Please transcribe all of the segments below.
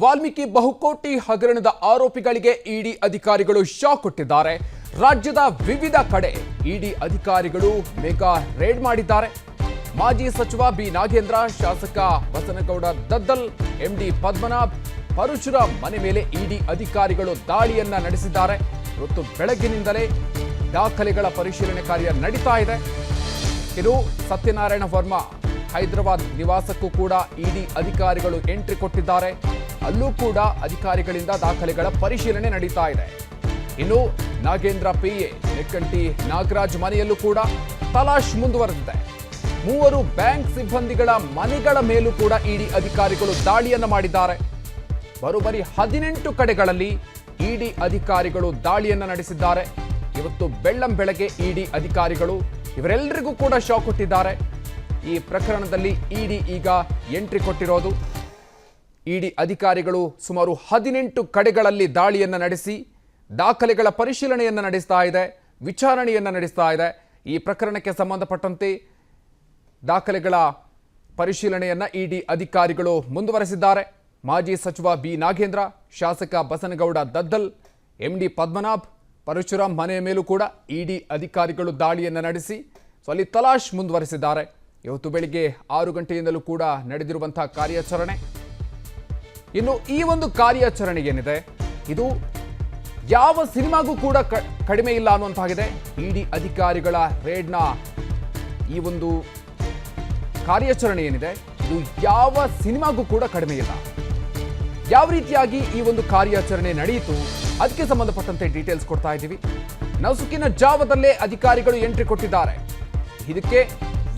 ವಾಲ್ಮೀಕಿ ಬಹುಕೋಟಿ ಹಗರಣದ ಆರೋಪಿಗಳಿಗೆ ಇಡಿ ಅಧಿಕಾರಿಗಳು ಶಾಕ್ ಕೊಟ್ಟಿದ್ದಾರೆ. ರಾಜ್ಯದ ವಿವಿಧ ಕಡೆ ಇಡಿ ಅಧಿಕಾರಿಗಳು ಮೆಗಾ ರೇಡ್ ಮಾಡಿದ್ದಾರೆ. ಮಾಜಿ ಸಚಿವ ಬಿ ನಾಗೇಂದ್ರ, ಶಾಸಕ ಬಸನಗೌಡ ದದ್ದಲ್, ಎಂಡಿ ಪದ್ಮನಾಭ್, ಪರಶುರಾಮ್ ಮನೆ ಮೇಲೆ ಇಡಿ ಅಧಿಕಾರಿಗಳು ದಾಳಿಯನ್ನ ನಡೆಸಿದ್ದಾರೆ. ಇವತ್ತು ಬೆಳಗ್ಗಿನಿಂದಲೇ ದಾಖಲೆಗಳ ಪರಿಶೀಲನೆ ಕಾರ್ಯ ನಡೀತಾ ಇದೆ. ಇನ್ನು ಸತ್ಯನಾರಾಯಣ ವರ್ಮಾ ಹೈದರಾಬಾದ್ ನಿವಾಸಕ್ಕೂ ಕೂಡ ಇಡಿ ಅಧಿಕಾರಿಗಳು ಎಂಟ್ರಿ ಕೊಟ್ಟಿದ್ದಾರೆ. ಅಲ್ಲೂ ಕೂಡ ಅಧಿಕಾರಿಗಳಿಂದ ದಾಖಲೆಗಳ ಪರಿಶೀಲನೆ ನಡೀತಾ ಇದೆ. ಇನ್ನು ನಾಗೇಂದ್ರ ಪಿಎ ನೆಕ್ಕಂಟಿ ನಾಗರಾಜ್ ಮನೆಯಲ್ಲೂ ಕೂಡ ತಲಾಶ್ ಮುಂದುವರೆದಿದೆ. 3 ಬ್ಯಾಂಕ್ ಸಿಬ್ಬಂದಿಗಳ ಮನೆಗಳ ಮೇಲೂ ಕೂಡ ಇಡಿ ಅಧಿಕಾರಿಗಳು ದಾಳಿಯನ್ನ ಮಾಡಿದ್ದಾರೆ. ಬರೋಬ್ಬರಿ 18 ಕಡೆಗಳಲ್ಲಿ ಇಡಿ ಅಧಿಕಾರಿಗಳು ದಾಳಿಯನ್ನ ನಡೆಸಿದ್ದಾರೆ. ಇವತ್ತು ಬೆಳ್ಳಂಬೆಳಗ್ಗೆ ಇಡಿ ಅಧಿಕಾರಿಗಳು ಇವರೆಲ್ಲರಿಗೂ ಕೂಡ ಶಾಕ್ ಕೊಟ್ಟಿದ್ದಾರೆ. ಈ ಪ್ರಕರಣದಲ್ಲಿ ಇಡಿ ಈಗ ಎಂಟ್ರಿ ಕೊಟ್ಟಿರೋದು. ಇಡಿ ಅಧಿಕಾರಿಗಳು ಸುಮಾರು 18 ಕಡೆಗಳಲ್ಲಿ ದಾಳಿಯನ್ನ ನಡೆಸಿ ದಾಖಲೆಗಳ ಪರಿಶೀಲನೆಯನ್ನ ನಡೆಸ್ತಾ ಇದೆ, ವಿಚಾರಣೆಯನ್ನ ನಡೆಸ್ತಾ ಇದೆ. ಈ ಪ್ರಕರಣಕ್ಕೆ ಸಂಬಂಧಪಟ್ಟಂತೆ ದಾಖಲೆಗಳ ಪರಿಶೀಲನೆಯನ್ನ ಇಡಿ ಅಧಿಕಾರಿಗಳು ಮುಂದುವರೆಸಿದ್ದಾರೆ. ಮಾಜಿ ಸಚಿವ ಬಿ ನಾಗೇಂದ್ರ, ಶಾಸಕ ಬಸನಗೌಡ ದದ್ದಲ್, ಎಂಡಿ ಪದ್ಮನಾಭ್, ಪರಶುರಾಮ್ ಮನೆಯ ಮೇಲೂ ಕೂಡ ಇಡಿ ಅಧಿಕಾರಿಗಳು ದಾಳಿಯನ್ನ ನಡೆಸಿ ಅಲ್ಲಿ ತಲಾಶ್ ಮುಂದುವರೆಸಿದ್ದಾರೆ. ಇವತ್ತು ಬೆಳಿಗ್ಗೆ 6 ಗಂಟೆಯಿಂದಲೂ ಕೂಡ ನಡೆದಿರುವಂತಹ ಕಾರ್ಯಾಚರಣೆ. ಇನ್ನು ಈ ಒಂದು ಕಾರ್ಯಾಚರಣೆ ಏನಿದೆ, ಇದು ಯಾವ ಸಿನಿಮಾಗೂ ಕೂಡ ಕಡಿಮೆ ಇಲ್ಲ ಅನ್ನುವಂತಾಗಿದೆ. ಇಡಿ ಅಧಿಕಾರಿಗಳ ರೇಡ್ನ ಈ ಒಂದು ಕಾರ್ಯಾಚರಣೆ ಏನಿದೆ, ಇದು ಯಾವ ಸಿನಿಮಾಗೂ ಕೂಡ ಕಡಿಮೆ ಇಲ್ಲ. ಯಾವ ರೀತಿಯಾಗಿ ಈ ಒಂದು ಕಾರ್ಯಾಚರಣೆ ನಡೆಯಿತು, ಅದಕ್ಕೆ ಸಂಬಂಧಪಟ್ಟಂತೆ ಡೀಟೇಲ್ಸ್ ಕೊಡ್ತಾ ಇದ್ದೀವಿ. ನಸುಕಿನ ಜಾವದಲ್ಲೇ ಅಧಿಕಾರಿಗಳು ಎಂಟ್ರಿ ಕೊಟ್ಟಿದ್ದಾರೆ. ಇದಕ್ಕೆ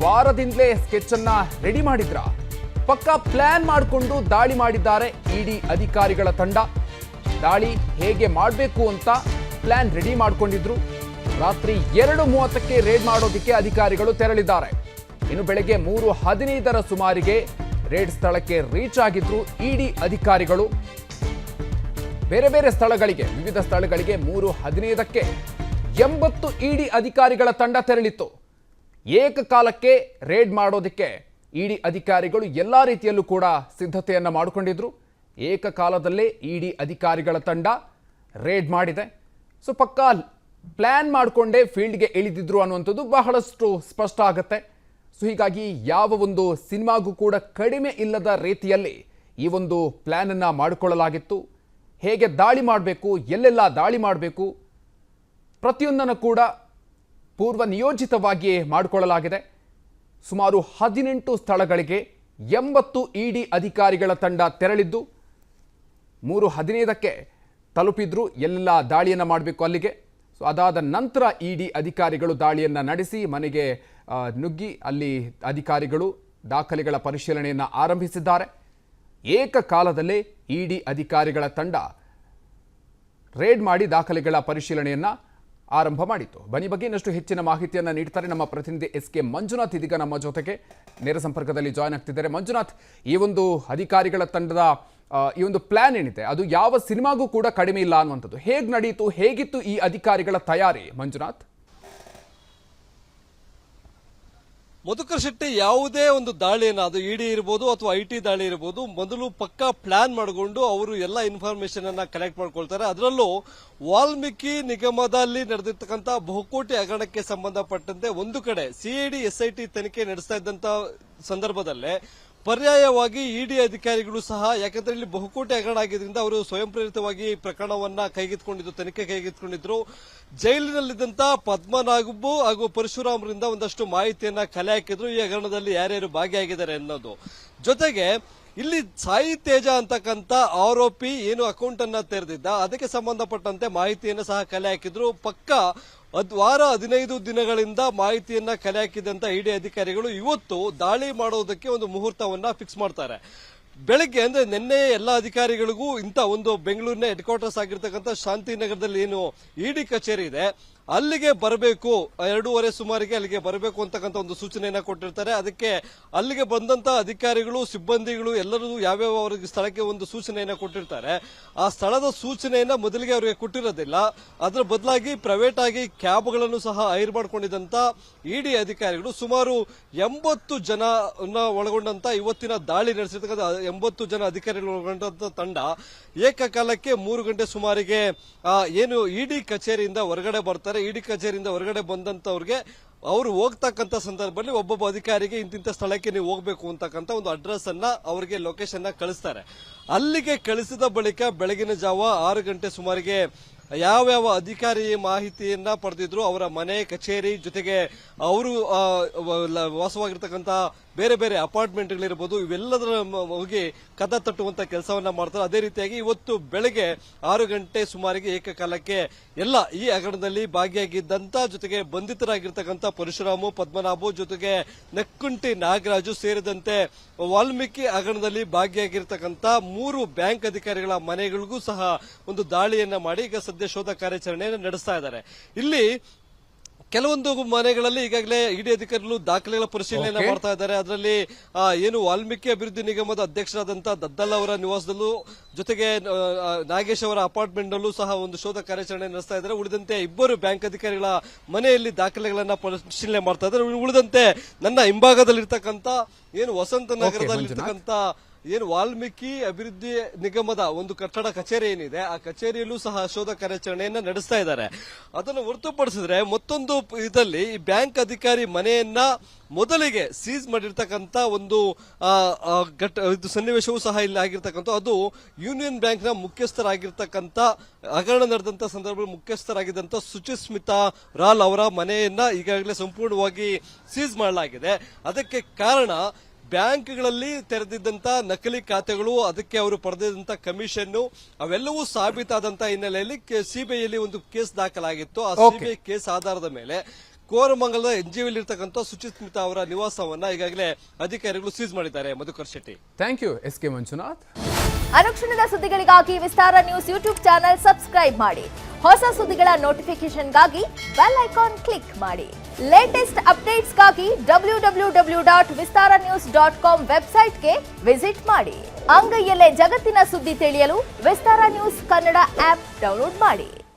ವಾರದಿಂದಲೇ ಸ್ಕೆಚ್ ಅನ್ನ ರೆಡಿ ಮಾಡಿದ್ರ, ಪಕ್ಕಾ ಪ್ಲಾನ್ ಮಾಡಿಕೊಂಡು ದಾಳಿ ಮಾಡಿದ್ದಾರೆ ಇಡಿ ಅಧಿಕಾರಿಗಳ ತಂಡ. ದಾಳಿ ಹೇಗೆ ಮಾಡಬೇಕು ಅಂತ ಪ್ಲಾನ್ ರೆಡಿ ಮಾಡಿಕೊಂಡಿದ್ರು. ರಾತ್ರಿ 2:30ಕ್ಕೆ ರೇಡ್ ಮಾಡೋದಕ್ಕೆ ಅಧಿಕಾರಿಗಳು ತೆರಳಿದ್ದಾರೆ. ಇನ್ನು ಬೆಳಗ್ಗೆ 3:15ರ ಸುಮಾರಿಗೆ ರೇಡ್ ಸ್ಥಳಕ್ಕೆ ರೀಚ್ ಆಗಿದ್ರು ಇಡಿ ಅಧಿಕಾರಿಗಳು. ಬೇರೆ ಬೇರೆ ಸ್ಥಳಗಳಿಗೆ, ವಿವಿಧ ಸ್ಥಳಗಳಿಗೆ 3:15ಕ್ಕೆ 80 ಇಡಿ ಅಧಿಕಾರಿಗಳ ತಂಡ ತೆರಳಿತ್ತು. ಏಕಕಾಲಕ್ಕೆ ರೇಡ್ ಮಾಡೋದಕ್ಕೆ ಇಡಿ ಅಧಿಕಾರಿಗಳು ಎಲ್ಲ ರೀತಿಯಲ್ಲೂ ಕೂಡ ಸಿದ್ಧತೆಯನ್ನ ಮಾಡಿಕೊಂಡಿದ್ರು. ಏಕಕಾಲದಲ್ಲೇ ಇಡಿ ಅಧಿಕಾರಿಗಳ ತಂಡ ರೇಡ್ ಮಾಡಿದೆ. ಸೊ ಪಕ್ಕಾ ಪ್ಲಾನ್ ಮಾಡಿಕೊಂಡೇ ಫೀಲ್ಡ್ಗೆ ಇಳಿದಿದ್ರು ಅನ್ನುವಂಥದ್ದು ಬಹಳಷ್ಟು ಸ್ಪಷ್ಟ ಆಗುತ್ತೆ. ಸೊ ಹೀಗಾಗಿ ಯಾವ ಒಂದು ಸಿನಿಮಾಗೂ ಕೂಡ ಕಡಿಮೆ ಇಲ್ಲದ ರೀತಿಯಲ್ಲಿ ಈ ಒಂದು ಪ್ಲಾನ್ ಅನ್ನ ಮಾಡಿಕೊಳ್ಳಲಾಗಿತ್ತು. ಹೇಗೆ ದಾಳಿ ಮಾಡಬೇಕು, ಎಲ್ಲೆಲ್ಲ ದಾಳಿ ಮಾಡಬೇಕು, ಪ್ರತಿಯೊಂದನ್ನು ಕೂಡ ಪೂರ್ವ ನಿಯೋಜಿತವಾಗಿಯೇ ಮಾಡಿಕೊಳ್ಳಲಾಗಿದೆ. ಸುಮಾರು 18 ಸ್ಥಳಗಳಿಗೆ 80 ಇಡಿ ಅಧಿಕಾರಿಗಳ ತಂಡ ತೆರಳಿದ್ದು 3:15ಕ್ಕೆ ತಲುಪಿದ್ರು. ಎಲ್ಲ ದಾಳಿಯನ್ನು ಮಾಡಬೇಕು ಅಲ್ಲಿಗೆ. ಸೊ ಅದಾದ ನಂತರ ಇಡಿ ಅಧಿಕಾರಿಗಳು ದಾಳಿಯನ್ನು ನಡೆಸಿ ಮನೆಗೆ ನುಗ್ಗಿ ಅಲ್ಲಿ ಅಧಿಕಾರಿಗಳು ದಾಖಲೆಗಳ ಪರಿಶೀಲನೆಯನ್ನು ಆರಂಭಿಸಿದ್ದಾರೆ. ಏಕಕಾಲದಲ್ಲೇ ಇಡಿ ಅಧಿಕಾರಿಗಳ ತಂಡ ರೇಡ್ ಮಾಡಿ ದಾಖಲೆಗಳ ಪರಿಶೀಲನೆಯನ್ನು ಆರಂಭ ಮಾಡಿತ್ತು. ಬನ್ನಿ ಬಗ್ಗೆ ಇನ್ನಷ್ಟು ಹೆಚ್ಚಿನ ಮಾಹಿತಿಯನ್ನು ನೀಡ್ತಾರೆ ನಮ್ಮ ಪ್ರತಿನಿಧಿ SK ಮಂಜುನಾಥ್. ಇದೀಗ ನಮ್ಮ ಜೊತೆಗೆ ನೇರ ಸಂಪರ್ಕದಲ್ಲಿ ಜಾಯ್ನ್ ಆಗ್ತಿದ್ದಾರೆ. ಮಂಜುನಾಥ್, ಈ ಒಂದು ಅಧಿಕಾರಿಗಳ ತಂಡದ ಈ ಒಂದು ಪ್ಲಾನ್ ಏನಿದೆ, ಅದು ಯಾವ ಸಿನಿಮಾಗೂ ಕೂಡ ಕಡಿಮೆ ಇಲ್ಲ ಅನ್ನುವಂಥದ್ದು ಹೇಗೆ ನಡೆಯಿತು, ಹೇಗಿತ್ತು ಈ ಅಧಿಕಾರಿಗಳ ತಯಾರಿ ಮಂಜುನಾಥ್? ಮಧುಕರ್ ಶೆಟ್ಟಿ, ಯಾವುದೇ ಒಂದು ದಾಳಿಯನ್ನು, ಅದು ಇಡಿ ಇರ್ಬೋದು ಅಥವಾ IT ದಾಳಿ ಇರ್ಬೋದು, ಮೊದಲು ಪಕ್ಕಾ ಪ್ಲಾನ್ ಮಾಡಿಕೊಂಡು ಅವರು ಎಲ್ಲ ಇನ್ಫಾರ್ಮೇಶನ್ ಅನ್ನ ಕಲೆಕ್ಟ್ ಮಾಡ್ಕೊಳ್ತಾರೆ. ಅದರಲ್ಲೂ ವಾಲ್ಮೀಕಿ ನಿಗಮದಲ್ಲಿ ನಡೆದಿರ್ತಕ್ಕಂಥ ಬಹುಕೋಟಿ ಹಗರಣಕ್ಕೆ ಸಂಬಂಧಪಟ್ಟಂತೆ ಒಂದು ಕಡೆ CID SIT ತನಿಖೆ ನಡೆಸ್ತಾ ಇದ್ದಂತ ಸಂದರ್ಭದಲ್ಲೇ ಪರ್ಯಾಯವಾಗಿ ಇಡಿ ಅಧಿಕಾರಿಗಳು ಸಹ, ಯಾಕಂದ್ರೆ ಇಲ್ಲಿ ಬಹುಕೋಟಿ ಹಗರಣ ಆಗಿದ್ರಿಂದ ಅವರು ಸ್ವಯಂ ಪ್ರೇರಿತವಾಗಿ ಪ್ರಕರಣವನ್ನ ಕೈಗೆತ್ತಿಕೊಂಡಿದ್ರು, ತನಿಖೆ ಕೈಗೆತ್ತಿಕೊಂಡಿದ್ರು. ಜೈಲಿನಲ್ಲಿದ್ದಂತ ಪದ್ಮನಾಭ್ ಹಾಗೂ ಪರಶುರಾಮರಿಂದ ಒಂದಷ್ಟು ಮಾಹಿತಿಯನ್ನ ಕಲೆ ಹಾಕಿದ್ರು, ಈ ಹಗರಣದಲ್ಲಿ ಯಾರ್ಯಾರು ಭಾಗಿಯಾಗಿದ್ದಾರೆ ಅನ್ನೋದು. ಜೊತೆಗೆ ಇಲ್ಲಿ ಸಾಯಿ ತೇಜ ಅಂತಕ್ಕಂಥ ಆರೋಪಿ ಏನು ಅಕೌಂಟ್ ಅನ್ನ ತೆರೆದಿದ್ದ, ಅದಕ್ಕೆ ಸಂಬಂಧಪಟ್ಟಂತೆ ಮಾಹಿತಿಯನ್ನು ಸಹ ಕಲೆ ಹಾಕಿದ್ರು. ಪಕ್ಕಾ ವಾರ 15 ದಿನಗಳಿಂದ ಮಾಹಿತಿಯನ್ನ ಕಲೆ ಹಾಕಿದಂತ ಇಡಿ ಅಧಿಕಾರಿಗಳು ಇವತ್ತು ದಾಳಿ ಮಾಡೋದಕ್ಕೆ ಒಂದು ಮುಹೂರ್ತವನ್ನ ಫಿಕ್ಸ್ ಮಾಡ್ತಾರೆ. ಬೆಳಗ್ಗೆ ಅಂದ್ರೆ ನಿನ್ನೆ ಎಲ್ಲ ಅಧಿಕಾರಿಗಳಿಗೂ ಇಂಥ ಒಂದು ಬೆಂಗಳೂರಿನ ಹೆಡ್ ಕ್ವಾರ್ಟರ್ಸ್ ಆಗಿರ್ತಕ್ಕಂಥ ಶಾಂತಿನಗರದಲ್ಲಿ ಏನು ಇಡಿ ಕಚೇರಿ ಇದೆ ಅಲ್ಲಿಗೆ ಬರಬೇಕು, 2:30 ಸುಮಾರಿಗೆ ಅಲ್ಲಿಗೆ ಬರಬೇಕು ಅಂತಕ್ಕಂಥ ಒಂದು ಸೂಚನೆಯನ್ನ ಕೊಟ್ಟಿರ್ತಾರೆ. ಅದಕ್ಕೆ ಅಲ್ಲಿಗೆ ಬಂದಂತ ಅಧಿಕಾರಿಗಳು, ಸಿಬ್ಬಂದಿಗಳು ಎಲ್ಲರೂ ಯಾವ್ಯಾವ ಅವರಿಗೆ ಸ್ಥಳಕ್ಕೆ ಒಂದು ಸೂಚನೆಯನ್ನ ಕೊಟ್ಟಿರ್ತಾರೆ. ಆ ಸ್ಥಳದ ಸೂಚನೆಯನ್ನ ಮೊದಲಿಗೆ ಅವರಿಗೆ ಕೊಟ್ಟಿರೋದಿಲ್ಲ. ಅದರ ಬದಲಾಗಿ ಪ್ರೈವೇಟ್ ಆಗಿ ಕ್ಯಾಬ್ಗಳನ್ನು ಸಹ ಹೈರ್ ಮಾಡ್ಕೊಂಡಿದ್ದಂತ ಇಡಿ ಅಧಿಕಾರಿಗಳು ಸುಮಾರು 80 ಜನ ಒಳಗೊಂಡಂತ ಇವತ್ತಿನ ದಾಳಿ ನಡೆಸಿರ್ತಕ್ಕಂಥ 80 ಜನ ಅಧಿಕಾರಿಗಳು ಒಳಗೊಂಡಂತ ತಂಡ ಏಕಕಾಲಕ್ಕೆ 3 ಗಂಟೆ ಸುಮಾರಿಗೆ ಏನು ಇಡಿ ಕಚೇರಿಯಿಂದ ಹೊರಗಡೆ ಬರ್ತಾರೆ. ಇಡಿ ಕಚೇರಿಯಿಂದ ಹೊರಗಡೆ ಬಂದಂತವ್ರಿಗೆ ಅವರು ಹೋಗ್ತಕ್ಕಂಥ ಸಂದರ್ಭದಲ್ಲಿ ಒಬ್ಬೊಬ್ಬ ಅಧಿಕಾರಿಗೆ ಇಂತಿಂತ ಸ್ಥಳಕ್ಕೆ ನೀವು ಹೋಗ್ಬೇಕು ಅಂತಕ್ಕಂಥ ಒಂದು ಅಡ್ರೆಸ್ ಅನ್ನ ಅವರಿಗೆ ಲೊಕೇಶನ್ ಕಳಿಸ್ತಾರೆ. ಅಲ್ಲಿಗೆ ಕಳಿಸಿದ ಬಳಿಕ ಬೆಳಗಿನ ಜಾವ 6 ಗಂಟೆ ಸುಮಾರಿಗೆ ಯಾವ್ಯಾವ ಅಧಿಕಾರಿ ಮಾಹಿತಿಯನ್ನ ಪಡೆದಿದ್ರು ಅವರ ಮನೆ, ಕಚೇರಿ ಜೊತೆಗೆ ಅವರು ವಾಸವಾಗಿರ್ತಕ್ಕಂಥ ಬೇರೆ ಬೇರೆ ಅಪಾರ್ಟ್ಮೆಂಟ್ಗಳಿರ್ಬೋದು, ಇವೆಲ್ಲದರ ಹೋಗಿ ಕದ ತಟ್ಟುವಂತ ಕೆಲಸವನ್ನ ಮಾಡ್ತಾರೆ. ಅದೇ ರೀತಿಯಾಗಿ ಇವತ್ತು ಬೆಳಗ್ಗೆ 6 ಗಂಟೆ ಸುಮಾರಿಗೆ ಏಕಕಾಲಕ್ಕೆ ಎಲ್ಲ ಈ ಹಗರಣದಲ್ಲಿ ಭಾಗಿಯಾಗಿದ್ದಂತ ಜೊತೆಗೆ ಬಂಧಿತರಾಗಿರ್ತಕ್ಕಂಥ ಪರಶುರಾಮು, ಪದ್ಮನಾಭು ಜೊತೆಗೆ ನಕ್ಕುಂಟಿ ನಾಗರಾಜು ಸೇರಿದಂತೆ ವಾಲ್ಮೀಕಿ ಹಗರಣದಲ್ಲಿ ಭಾಗಿಯಾಗಿರ್ತಕ್ಕಂಥ 3 ಬ್ಯಾಂಕ್ ಅಧಿಕಾರಿಗಳ ಮನೆಗಳಿಗೂ ಸಹ ಒಂದು ದಾಳಿಯನ್ನ ಮಾಡಿ ಈಗ ಸದ್ಯ ಶೋಧ ಕಾರ್ಯಾಚರಣೆಯನ್ನು ನಡೆಸ್ತಾ ಇದ್ದಾರೆ. ಇಲ್ಲಿ ಕೆಲವೊಂದು ಮನೆಗಳಲ್ಲಿ ಈಗಾಗಲೇ ಇಡಿ ಅಧಿಕಾರಿಗಳು ದಾಖಲೆಗಳ ಪರಿಶೀಲನೆ ಮಾಡ್ತಾ ಇದ್ದಾರೆ. ಅದರಲ್ಲಿ ಏನು ವಾಲ್ಮೀಕಿ ಅಭಿವೃದ್ಧಿ ನಿಗಮದ ಅಧ್ಯಕ್ಷರಾದಂತಹ ದದ್ದಲ್ ಅವರ ನಿವಾಸದಲ್ಲೂ ಜೊತೆಗೆ ನಾಗೇಶ್ ಅವರ ಅಪಾರ್ಟ್ಮೆಂಟ್ ನಲ್ಲೂ ಸಹ ಒಂದು ಶೋಧ ಕಾರ್ಯಾಚರಣೆ ನಡೆಸ್ತಾ ಇದ್ದಾರೆ. ಉಳಿದಂತೆ 2 ಬ್ಯಾಂಕ್ ಅಧಿಕಾರಿಗಳ ಮನೆಯಲ್ಲಿ ದಾಖಲೆಗಳನ್ನ ಪರಿಶೀಲನೆ ಮಾಡ್ತಾ ಇದ್ದಾರೆ. ಉಳಿದಂತೆ ನನ್ನ ಹಿಂಭಾಗದಲ್ಲಿರ್ತಕ್ಕಂಥ ಏನು ವಸಂತ ನಗರದಲ್ಲಿರ್ತಕ್ಕಂಥ ಏನು ವಾಲ್ಮೀಕಿ ಅಭಿವೃದ್ಧಿ ನಿಗಮದ ಒಂದು ಕಟ್ಟಡ ಕಚೇರಿ ಏನಿದೆ ಆ ಕಚೇರಿಯಲ್ಲೂ ಸಹ ಶೋಧ ಕಾರ್ಯಾಚರಣೆಯನ್ನ ನಡೆಸ್ತಾ ಇದ್ದಾರೆ. ಅದನ್ನು ಹೊರತುಪಡಿಸಿದ್ರೆ ಮತ್ತೊಂದು ಇದರಲ್ಲಿ ಈ ಬ್ಯಾಂಕ್ ಅಧಿಕಾರಿ ಮನೆಯನ್ನ ಮೊದಲಿಗೆ ಸೀಸ್ ಮಾಡಿರ್ತಕ್ಕಂಥ ಒಂದು ಸನ್ನಿವೇಶವೂ ಸಹ ಇಲ್ಲಿ ಆಗಿರ್ತಕ್ಕಂಥ ಅದು ಯೂನಿಯನ್ ಬ್ಯಾಂಕ್ ನ ಮುಖ್ಯಸ್ಥರಾಗಿರ್ತಕ್ಕಂಥ ಹಗರಣ ನಡೆದಂತ ಸಂದರ್ಭದಲ್ಲಿ ಮುಖ್ಯಸ್ಥರಾಗಿದ್ದಂತ ಸುಚಿಸ್ಮಿತಾ ರಾಲ್ ಅವರ ಮನೆಯನ್ನ ಈಗಾಗಲೇ ಸಂಪೂರ್ಣವಾಗಿ ಸೀಸ್ ಮಾಡಲಾಗಿದೆ. ಅದಕ್ಕೆ ಕಾರಣ ಬ್ಯಾಂಕ್ಗಳಲ್ಲಿ ತೆರೆದಿದ್ದಂತ ನಕಲಿ ಖಾತೆಗಳು, ಅದಕ್ಕೆ ಅವರು ಪಡೆದಿದ್ದಂತ ಕಮಿಷನ್ ಅವೆಲ್ಲವೂ ಸಾಬೀತಾದಂತ ಹಿನ್ನೆಲೆಯಲ್ಲಿ ಸಿಬಿಐಯಲ್ಲಿ ಒಂದು ಕೇಸ್ ದಾಖಲಾಗಿತ್ತು. ಆ ಸಿಬಿಐ ಕೇಸ್ ಆಧಾರದ ಮೇಲೆ ಕೋರಮಂಗಲದ ಎನ್ಜಿಒಲಿ ಇರ್ತಕ್ಕಂಥ ಸುಚಿಸ್ಮಿತಾ ಅವರ ನಿವಾಸವನ್ನ ಈಗಾಗಲೇ ಅಧಿಕಾರಿಗಳು ಸೀಸ್ ಮಾಡಿದ್ದಾರೆ. Madhukar Shetty, thank you. S K. Manjunath. ಅನುಕ್ಷಣದ ಸುದ್ದಿಗಳಿಗಾಗಿ Vistara news YouTube channel subscribe ಮಾಡಿ. ಹೊಸ ಸುದ್ದಿಗಳ ನೋಟಿಫಿಕೇಶನ್ಗಾಗಿ ಬೆಲ್ ಐಕಾನ್ ಕ್ಲಿಕ್ ಮಾಡಿ. ಲೇಟೆಸ್ಟ್ ಅಪ್ಡೇಟ್ಸ್ಗಾಗಿ www.vistaranews.com ವೆಬ್ಸೈಟ್ಗೆ ವಿಸಿಟ್ ಮಾಡಿ. ಅಂಗೈಯಲ್ಲೇ ಜಗತ್ತಿನ ಸುದ್ದಿ ತಿಳಿಯಲು Vistara news Kannada app download ಮಾಡಿ.